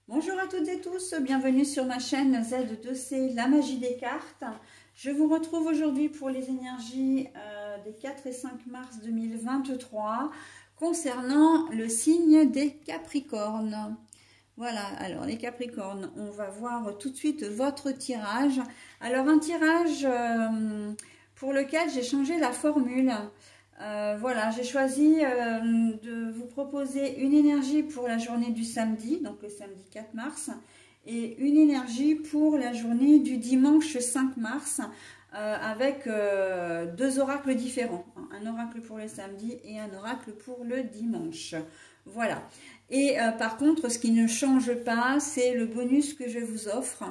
Bonjour à toutes et tous, bienvenue sur ma chaîne Z2C, la magie des cartes. Je vous retrouve aujourd'hui pour les énergies des 4 et 5 mars 2023 concernant le signe des Capricornes. Voilà, alors les Capricornes, on va voir tout de suite votre tirage. Alors un tirage pour lequel j'ai changé la formule. Voilà, j'ai choisi de vous proposer une énergie pour la journée du samedi, donc le samedi 4 mars, et une énergie pour la journée du dimanche 5 mars, avec deux oracles différents. Un oracle pour le samedi et un oracle pour le dimanche. Voilà. Et par contre, ce qui ne change pas, c'est le bonus que je vous offre,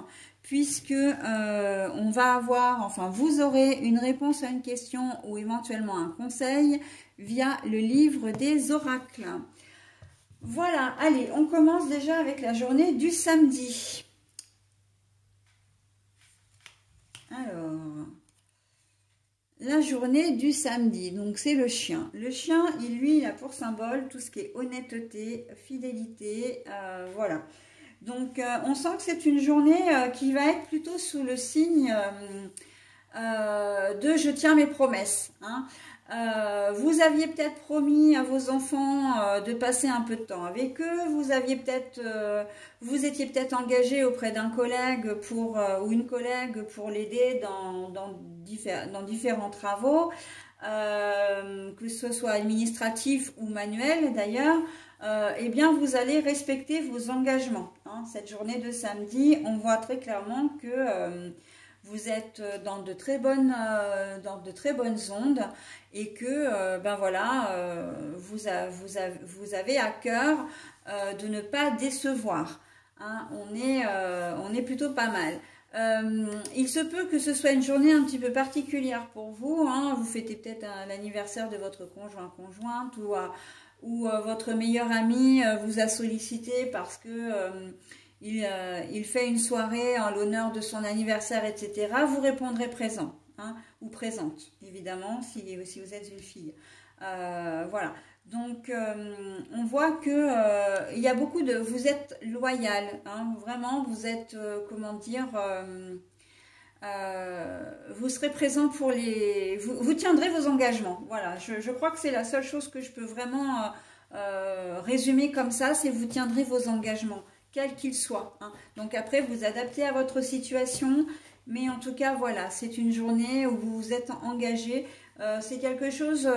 puisque on va avoir, enfin vous aurez une réponse à une question ou éventuellement un conseil via le livre des oracles. Voilà, allez, on commence déjà avec la journée du samedi. Alors, la journée du samedi, donc c'est le chien. Le chien, il a pour symbole tout ce qui est honnêteté, fidélité, voilà. Donc, on sent que c'est une journée qui va être plutôt sous le signe de « je tiens mes promesses ». Hein. Vous aviez peut-être promis à vos enfants de passer un peu de temps avec eux. Vous étiez peut-être engagé auprès d'un collègue ou une collègue pour l'aider dans différents travaux, que ce soit administratif ou manuel d'ailleurs. Eh bien, vous allez respecter vos engagements. Hein. Cette journée de samedi, on voit très clairement que vous êtes dans de très bonnes ondes et que, ben voilà, vous avez à cœur de ne pas décevoir. Hein. On est plutôt pas mal. Il se peut que ce soit une journée un petit peu particulière pour vous. Hein. Vous fêtez peut-être l'anniversaire de votre conjointe ou votre meilleur ami vous a sollicité parce que il fait une soirée en l'honneur de son anniversaire, etc. Vous répondrez présent, hein, ou présente, évidemment, si vous êtes une fille. Voilà. Donc, on voit que il y a beaucoup de... Vous êtes loyal, hein, vraiment, vous êtes, comment dire... vous serez présent pour les... Vous tiendrez vos engagements. Voilà, je crois que c'est la seule chose que je peux vraiment résumer comme ça, c'est vous tiendrez vos engagements, quels qu'ils soient. Hein. Donc après, vous adaptez à votre situation, mais en tout cas, voilà, c'est une journée où vous vous êtes engagé. C'est quelque chose,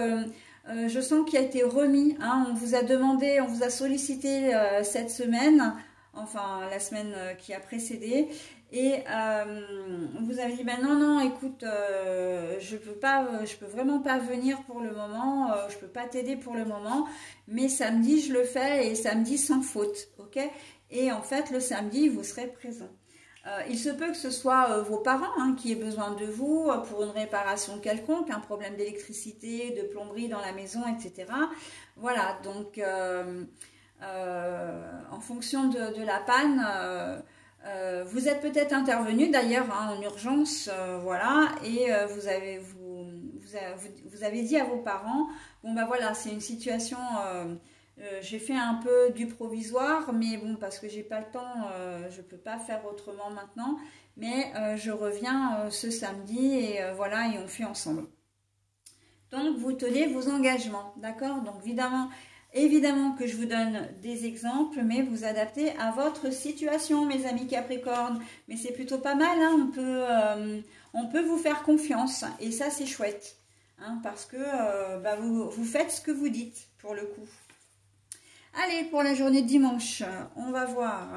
je sens, qui a été remis. Hein. On vous a demandé, on vous a sollicité cette semaine, enfin la semaine qui a précédé. Et vous avez dit, ben non, écoute, je peux vraiment pas venir pour le moment, je peux pas t'aider pour le moment, mais samedi je le fais et samedi sans faute, ok? Et en fait le samedi vous serez présent. Il se peut que ce soit vos parents hein, qui aient besoin de vous pour une réparation quelconque, un problème d'électricité, de plomberie dans la maison, etc. Voilà, donc en fonction de la panne, vous êtes peut-être intervenu d'ailleurs hein, en urgence, voilà, et vous avez dit à vos parents, bon ben voilà, c'est une situation, j'ai fait un peu du provisoire, mais bon, parce que j'ai pas le temps, je peux pas faire autrement maintenant, mais je reviens ce samedi, et voilà, et on fait ensemble. Donc, vous tenez vos engagements, d'accord? Donc, évidemment que je vous donne des exemples, mais vous adaptez à votre situation, mes amis Capricorne. Mais c'est plutôt pas mal, hein, on peut vous faire confiance, et ça, c'est chouette, hein, parce que bah, vous faites ce que vous dites, pour le coup. Allez, pour la journée de dimanche, on va voir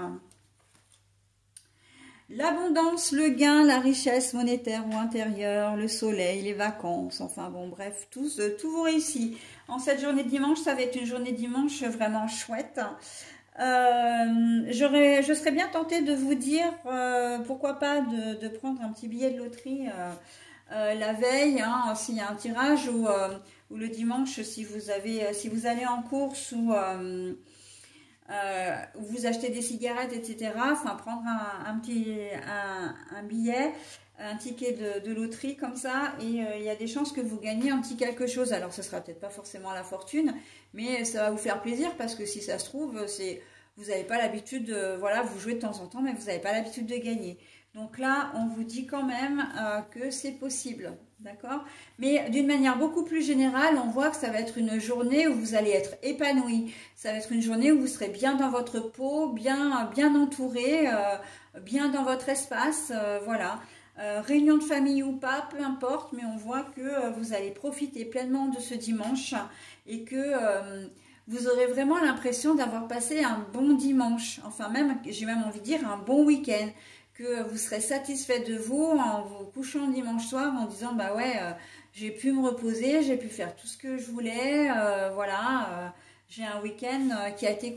l'abondance, le gain, la richesse monétaire ou intérieure, le soleil, les vacances, enfin bon, bref, tout vous réussit. En cette journée de dimanche, ça va être une journée de dimanche vraiment chouette. Je serais bien tentée de vous dire, pourquoi pas de prendre un petit billet de loterie la veille, hein, s'il y a un tirage, ou le dimanche, si vous allez en course ou... vous achetez des cigarettes, etc. Enfin, prendre un billet, un ticket de loterie comme ça, et il y a des chances que vous gagnez un petit quelque chose. Alors, ce sera peut-être pas forcément la fortune, mais ça va vous faire plaisir parce que si ça se trouve, vous n'avez pas l'habitude, voilà, vous jouez de temps en temps, mais vous n'avez pas l'habitude de gagner. Donc là, on vous dit quand même que c'est possible, d'accord? Mais d'une manière beaucoup plus générale, on voit que ça va être une journée où vous allez être épanoui. Ça va être une journée où vous serez bien dans votre peau, bien entouré, bien dans votre espace, voilà. Réunion de famille ou pas, peu importe, mais on voit que vous allez profiter pleinement de ce dimanche et que vous aurez vraiment l'impression d'avoir passé un bon dimanche. Enfin, j'ai même envie de dire un bon week-end. Que vous serez satisfait de vous en vous couchant dimanche soir en disant bah ouais, j'ai pu me reposer, j'ai pu faire tout ce que je voulais, voilà, j'ai un week-end qui a été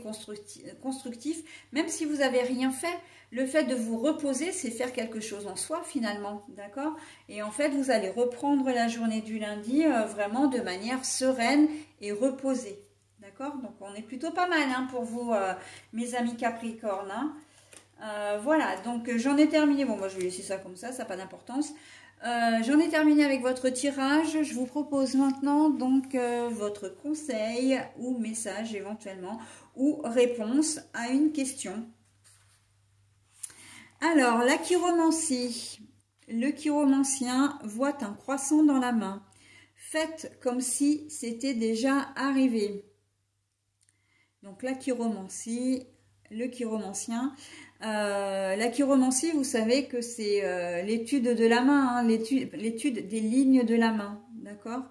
constructif, même si vous n'avez rien fait. Le fait de vous reposer, c'est faire quelque chose en soi finalement, d'accord? Et en fait, vous allez reprendre la journée du lundi vraiment de manière sereine et reposée, d'accord? Donc on est plutôt pas mal hein, pour vous, mes amis Capricorne, hein. Voilà, donc j'en ai terminé. Bon, moi je vais laisser ça comme ça n'a pas d'importance. J'en ai terminé avec votre tirage. Je vous propose maintenant donc votre conseil ou message éventuellement ou réponse à une question. Alors, la chiromancie. Le chiromancien voit un croissant dans la main. Faites comme si c'était déjà arrivé. Donc, la chiromancie, le chiromancien. La chiromancie, vous savez que c'est l'étude de la main, hein, l'étude des lignes de la main, d'accord?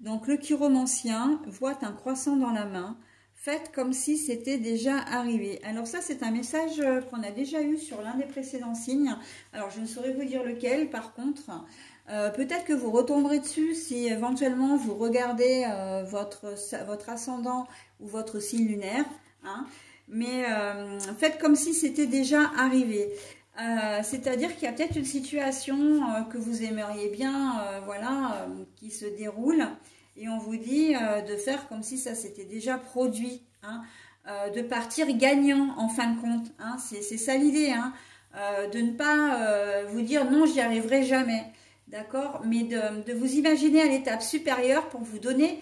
Donc le chiromancien voit un croissant dans la main, faites comme si c'était déjà arrivé. Alors ça, c'est un message qu'on a déjà eu sur l'un des précédents signes. Alors je ne saurais vous dire lequel, par contre, peut-être que vous retomberez dessus si éventuellement vous regardez votre ascendant ou votre signe lunaire, hein. Mais faites comme si c'était déjà arrivé. C'est-à-dire qu'il y a peut-être une situation que vous aimeriez bien, voilà, qui se déroule. Et on vous dit de faire comme si ça s'était déjà produit. Hein, de partir gagnant en fin de compte. Hein, c'est ça l'idée. Hein, de ne pas vous dire non, j'y arriverai jamais. D'accord? Mais de vous imaginer à l'étape supérieure pour vous donner...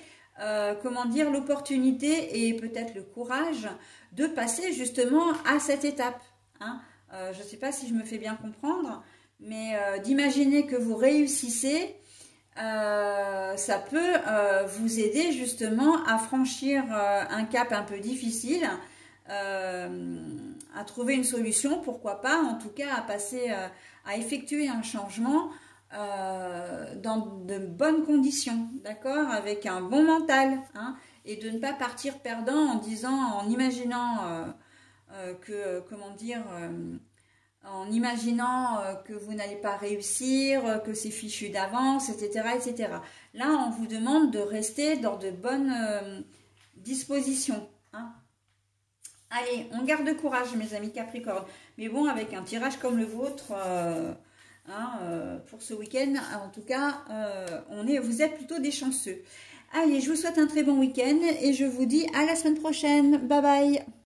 comment dire, l'opportunité et peut-être le courage de passer justement à cette étape. Hein. Je ne sais pas si je me fais bien comprendre, mais d'imaginer que vous réussissez, ça peut vous aider justement à franchir un cap un peu difficile, à trouver une solution, pourquoi pas, en tout cas à passer, à effectuer un changement dans de bonnes conditions, d'accord, avec un bon mental, hein, et de ne pas partir perdant en disant, en imaginant comment dire, en imaginant que vous n'allez pas réussir, que c'est fichu d'avance, etc., etc. Là, on vous demande de rester dans de bonnes dispositions, hein. Allez, on garde courage, mes amis Capricorne. Mais bon, avec un tirage comme le vôtre... Hein, pour ce week-end, en tout cas, vous êtes plutôt des chanceux. Allez, je vous souhaite un très bon week-end et je vous dis à la semaine prochaine. Bye bye.